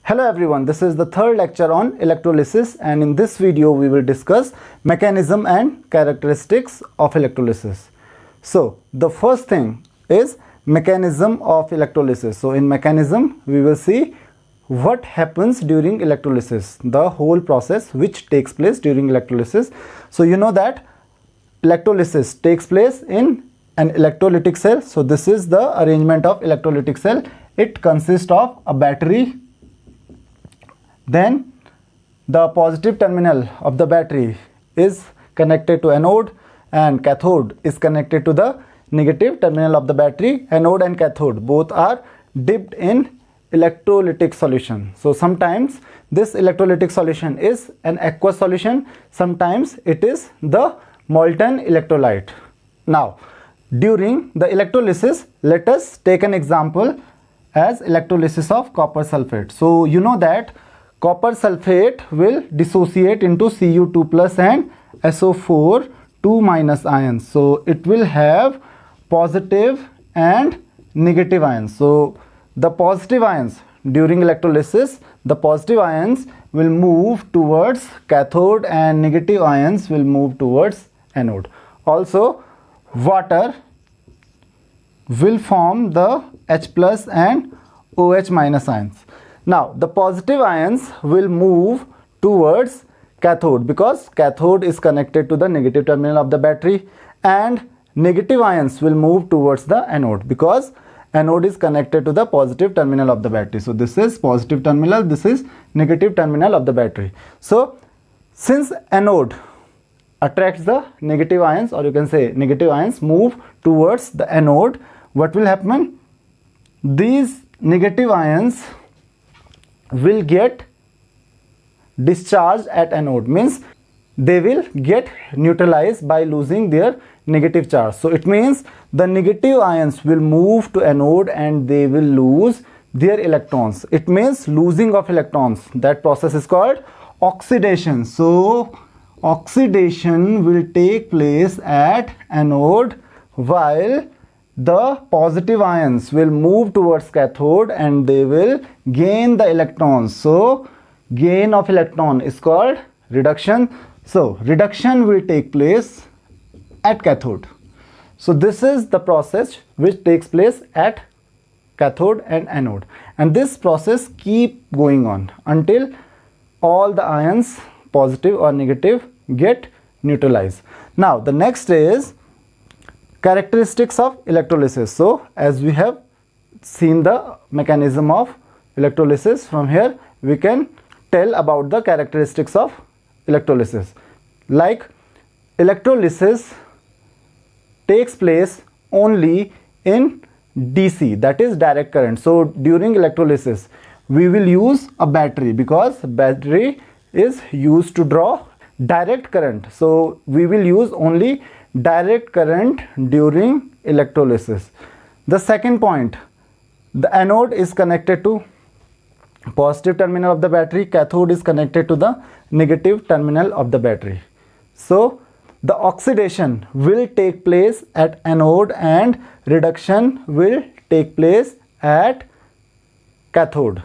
Hello everyone, this is the third lecture on electrolysis, and in this video we will discuss mechanism and characteristics of electrolysis. So the first thing is mechanism of electrolysis. So in mechanism we will see what happens during electrolysis, the whole process which takes place during electrolysis. So you know that electrolysis takes place in an electrolytic cell. So this is the arrangement of electrolytic cell. It consists of a battery. Then the positive terminal of the battery is connected to anode and cathode is connected to the negative terminal of the battery. Anode and cathode both are dipped in electrolytic solution. So sometimes this electrolytic solution is an aqueous solution, sometimes it is the molten electrolyte. Now during the electrolysis, let us take an example as electrolysis of copper sulfate. So you know that copper sulfate will dissociate into Cu2 plus and SO4 2 minus ions. So it will have positive and negative ions. So the positive ions during electrolysis, the positive ions will move towards cathode and negative ions will move towards anode. Also water will form the H plus and OH minus ions. Now the positive ions will move towards cathode because cathode is connected to the negative terminal of the battery, and negative ions will move towards the anode because anode is connected to the positive terminal of the battery. So this is positive terminal, this is negative terminal of the battery. So since anode attracts the negative ions, or you can say negative ions move towards the anode, what will happen? These negative ions will get discharged at anode, means they will get neutralized by losing their negative charge. So it means the negative ions will move to anode and they will lose their electrons. It means losing of electrons. That process is called oxidation. So oxidation will take place at anode while the positive ions will move towards cathode and they will gain the electrons. So gain of electron is called reduction. So reduction will take place at cathode. So this is the process which takes place at cathode and anode, and this process keep going on until all the ions, positive or negative, get neutralized. Now the next is characteristics of electrolysis. So as we have seen the mechanism of electrolysis, from here we can tell about the characteristics of electrolysis. Like electrolysis takes place only in DC, that is direct current. So during electrolysis we will use a battery because battery is used to draw direct current. So we will use only direct current during electrolysis. The second point, the anode is connected to positive terminal of the battery, cathode is connected to the negative terminal of the battery. So the oxidation will take place at anode and reduction will take place at cathode.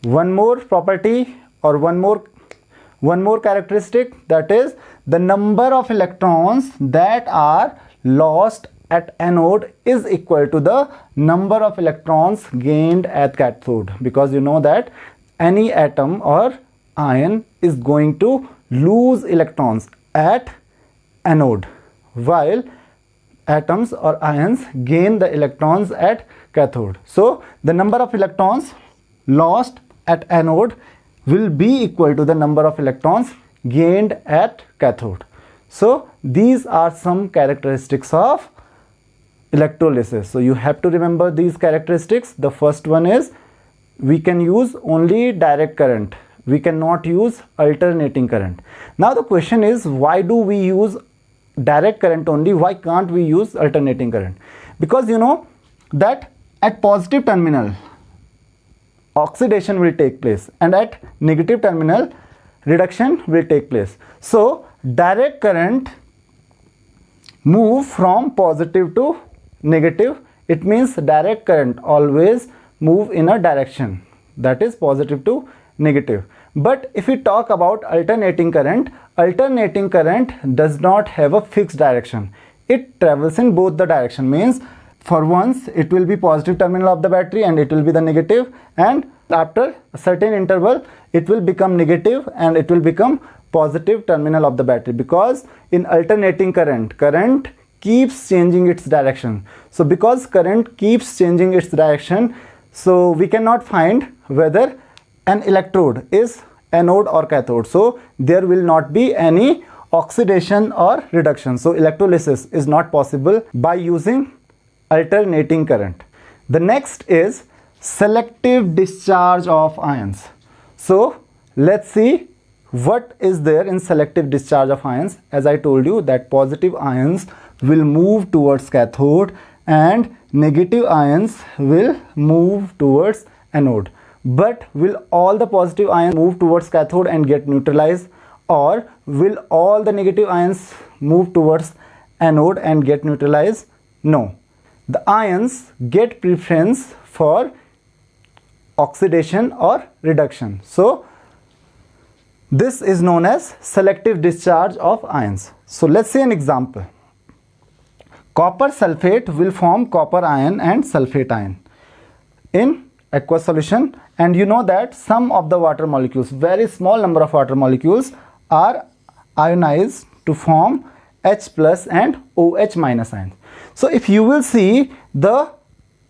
One more property or one more characteristic, that is the number of electrons that are lost at anode is equal to the number of electrons gained at cathode, because you know that any atom or ion is going to lose electrons at anode while atoms or ions gain the electrons at cathode. So the number of electrons lost at anode will be equal to the number of electrons gained at cathode. So these are some characteristics of electrolysis. So you have to remember these characteristics. The first one is we can use only direct current, we cannot use alternating current. Now the question is, why do we use direct current only, why can't we use alternating current? Because you know that at positive terminal oxidation will take place and at negative terminal reduction will take place. So direct current move from positive to negative. It means direct current always move in a direction. that is positive to negative. But if we talk about alternating current does not have a fixed direction. It travels in both the direction, means for once it will be positive terminal of the battery and it will be the negative, and after a certain interval it will become negative and it will become positive terminal of the battery, because in alternating current keeps changing its direction. So because current keeps changing its direction, so we cannot find whether an electrode is anode or cathode. So there will not be any oxidation or reduction. So electrolysis is not possible by using alternating current. The next is selective discharge of ions. So let's see what is there in selective discharge of ions. As I told you that positive ions will move towards cathode and negative ions will move towards anode. But will all the positive ions move towards cathode and get neutralized, or will all the negative ions move towards anode and get neutralized? No. The ions get preference for oxidation or reduction. So this is known as selective discharge of ions. So let's see an example. Copper sulfate will form copper ion and sulfate ion in aqueous solution, and you know that some of the water molecules, very small number of water molecules, are ionized to form H plus and OH minus ions. So if you will see the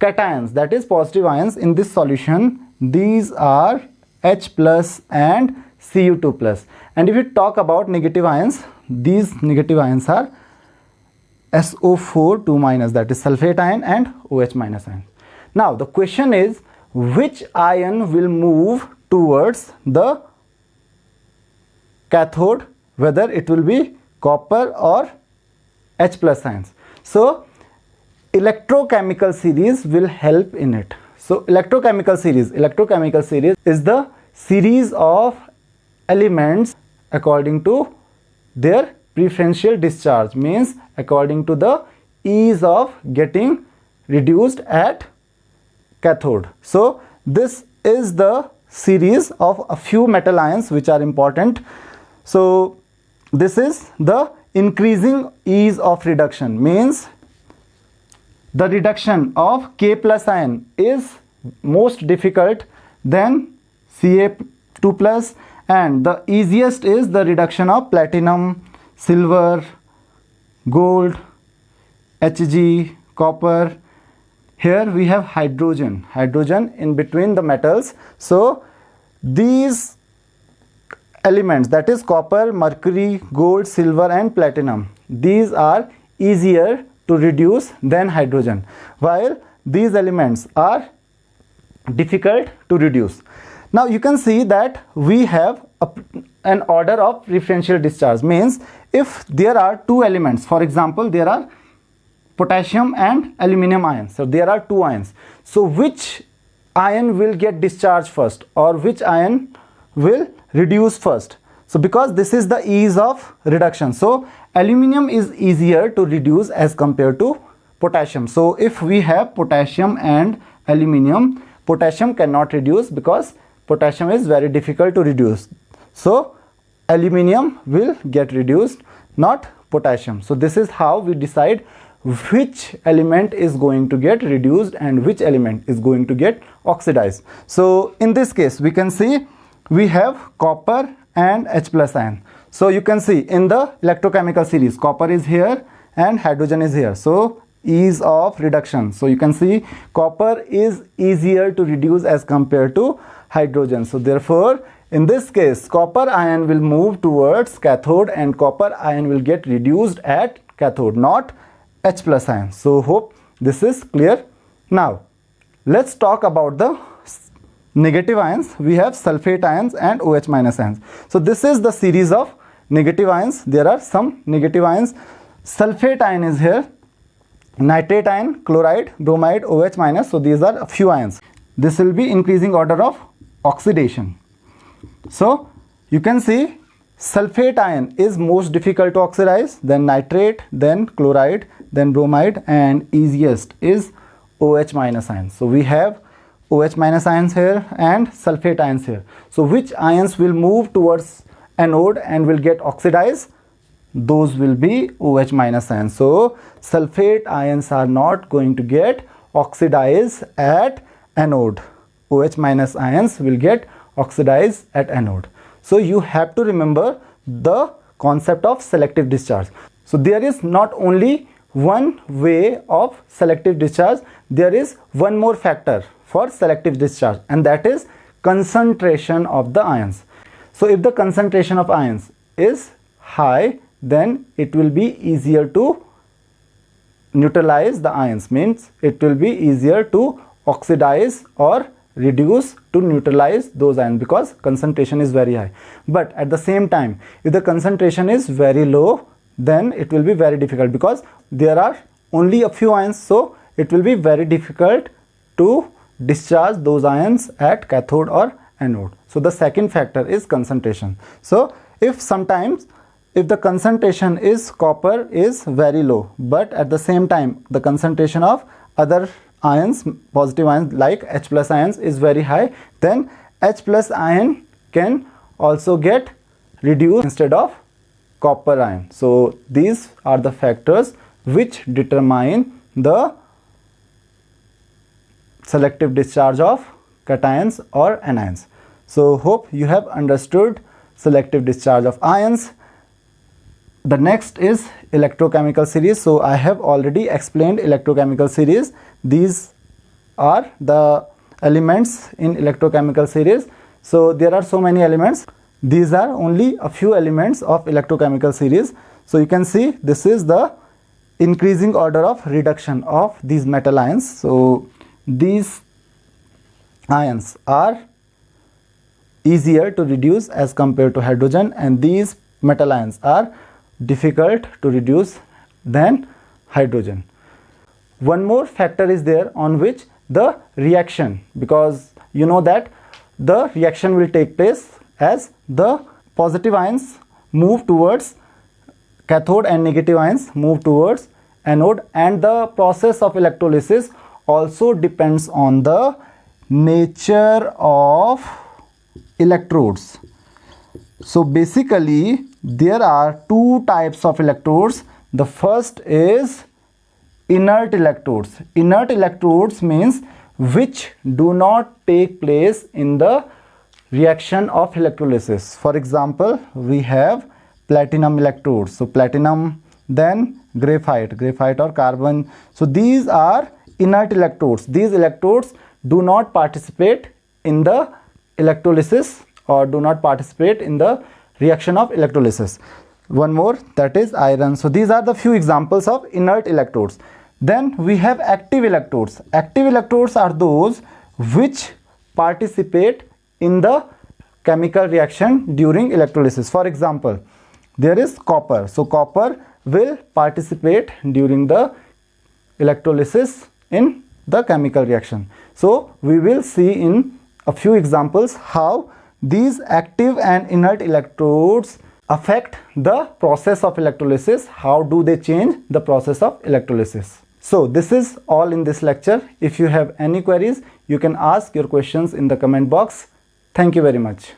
cations, that is positive ions in this solution, these are H plus and Cu2 plus. And if you talk about negative ions, these negative ions are SO4 2 minus, that is sulfate ion, and OH minus ion. Now the question is, which ion will move towards the cathode, whether it will be copper or H plus ions? So electrochemical series will help in it. So electrochemical series is the series of elements according to their preferential discharge, means according to the ease of getting reduced at cathode. So this is the series of a few metal ions which are important. So this is the increasing ease of reduction, means the reduction of K plus ion is most difficult than Ca2 plus, and the easiest is the reduction of platinum, silver, gold, Hg, copper. Here we have hydrogen in between the metals. So these elements, that is copper, mercury, gold, silver and platinum, these are easier to reduce than hydrogen, while these elements are difficult to reduce. Now you can see that we have an order of preferential discharge, means if there are two elements, for example there are potassium and aluminum ions, so there are two ions, so which ion will get discharged first or which ion will reduce first? So because this is the ease of reduction, so aluminum is easier to reduce as compared to potassium. So if we have potassium and aluminum, potassium cannot reduce because potassium is very difficult to reduce. So aluminum will get reduced, not potassium. So this is how we decide which element is going to get reduced and which element is going to get oxidized. So in this case we can see we have copper and H plus ion. So you can see in the electrochemical series, copper is here and hydrogen is here. So ease of reduction. So you can see copper is easier to reduce as compared to hydrogen. So therefore in this case copper ion will move towards cathode and copper ion will get reduced at cathode, not H plus ion. So hope this is clear. Now let's talk about the negative ions. We have sulfate ions and OH minus ions. So this is the series of negative ions. There are some negative ions. Sulfate ion is here, nitrate ion, chloride, bromide, OH minus. So these are a few ions. This will be increasing order of oxidation. So you can see sulfate ion is most difficult to oxidize, then nitrate, then chloride, then bromide, and easiest is OH minus ion. So we have OH minus ions here and sulfate ions here. So which ions will move towards anode and will get oxidized? Those will be OH minus ions. So sulfate ions are not going to get oxidized at anode. OH minus ions will get oxidized at anode. So you have to remember the concept of selective discharge. So there is not only one way of selective discharge, there is one more factor for selective discharge, and that is concentration of the ions. So if the concentration of ions is high, then it will be easier to neutralize the ions, means it will be easier to oxidize or reduce to neutralize those ions because concentration is very high. But at the same time, if the concentration is very low, then it will be very difficult because there are only a few ions, so it will be very difficult to discharge those ions at cathode or anode. So the second factor is concentration. So if sometimes if the concentration is copper is very low, but at the same time the concentration of other ions, positive ions like H plus ions is very high, then H plus ion can also get reduced instead of copper ion. So these are the factors which determine the selective discharge of cations or anions. So hope you have understood selective discharge of ions. The next is electrochemical series. So I have already explained electrochemical series. These are the elements in electrochemical series. So there are so many elements. These are only a few elements of electrochemical series. So you can see this is the increasing order of reduction of these metal ions. So these ions are easier to reduce as compared to hydrogen, and these metal ions are difficult to reduce than hydrogen. One more factor is there on which the reaction, because you know that the reaction will take place as the positive ions move towards cathode and negative ions move towards anode, and the process of electrolysis also depends on the nature of electrodes. So basically there are two types of electrodes. The first is inert electrodes. Inert electrodes means which do not take place in the reaction of electrolysis. For example, we have platinum electrodes. So platinum, then graphite or carbon. So these are inert electrodes. These electrodes do not participate in the electrolysis or do not participate in the reaction of electrolysis. One more, that is iron. So these are the few examples of inert electrodes. Then we have active electrodes. Active electrodes are those which participate in the chemical reaction during electrolysis. For example, there is copper. So copper will participate during the electrolysis in the chemical reaction. So we will see in a few examples how these active and inert electrodes affect the process of electrolysis. How do they change the process of electrolysis? So this is all in this lecture. If you have any queries, you can ask your questions in the comment box. Thank you very much.